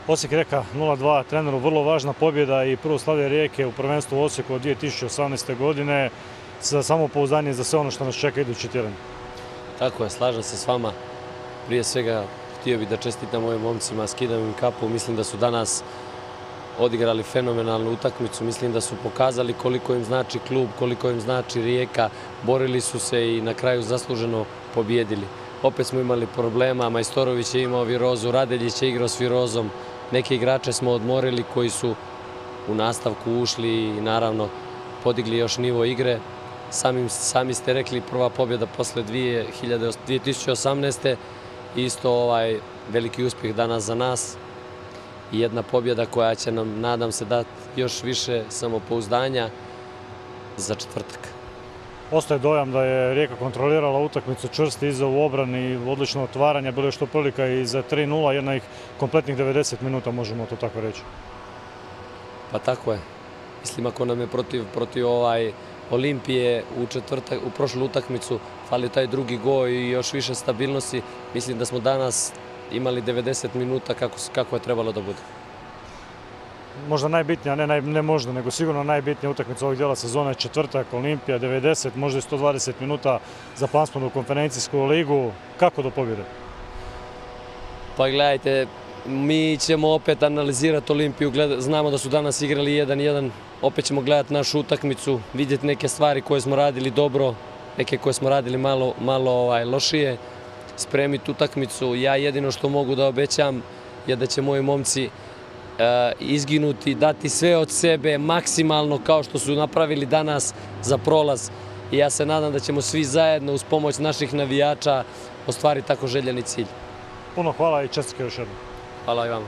Osijek Rijeka 0-2, treneru vrlo važna pobjeda i prvo slavlje Rijeke u prvenstvu u Osijeku od 2018. godine za samopouzdanje za sve ono što nas čeka idući tjedan. Tako je, slažem se s vama. Prije svega htio bih da čestitam ovim momcima, skidam im kapu. Mislim da su danas odigrali fenomenalnu utakmicu. Mislim da su pokazali koliko im znači klub, koliko im znači Rijeka. Borili su se i na kraju zasluženo pobjedili. Opet smo imali problema, Majstorović je imao virozu, Radeljić je igrao s virozom. Neke igrače smo odmorili koji su u nastavku ušli i naravno podigli još nivo igre. Sami ste rekli, prva pobjeda posle 2018. Isto veliki uspjeh danas za nas i jedna pobjeda koja će nam, nadam se, dati još više samopouzdanja za četvrtak. Ostaje dojam da je Rijeka kontrolirala utakmicu, čvrsti iza u obrani, odlično otvaranje, bilo je što prilika i za 3-0, jedna ih kompletnih 90 minuta, možemo to tako reći. Pa tako je. Mislim, ako nam je protiv Olimpije u prošlu utakmicu fali taj drugi gol i još više stabilnosti, mislim da smo danas imali 90 minuta kako je trebalo da bude. Možda najbitnija, ne možda, nego sigurno najbitnija utakmica ovog dijela sezona je četvrtak, Olimpija, 90, možda i 120 minuta za plasman u konferencijsku ligu. Kako do pobjede? Pa gledajte, mi ćemo opet analizirati Olimpiju, znamo da su danas igrali 1-1, opet ćemo gledati našu utakmicu, vidjeti neke stvari koje smo radili dobro, neke koje smo radili malo lošije, spremiti utakmicu. Ja jedino što mogu da obećam je da će moji momci izginuti, dati sve od sebe maksimalno kao što su napravili danas za prolaz. I ja se nadam da ćemo svi zajedno uz pomoć naših navijača ostvariti tako željeni cilj. Puno hvala i čestitke još jednom. Hvala i vama.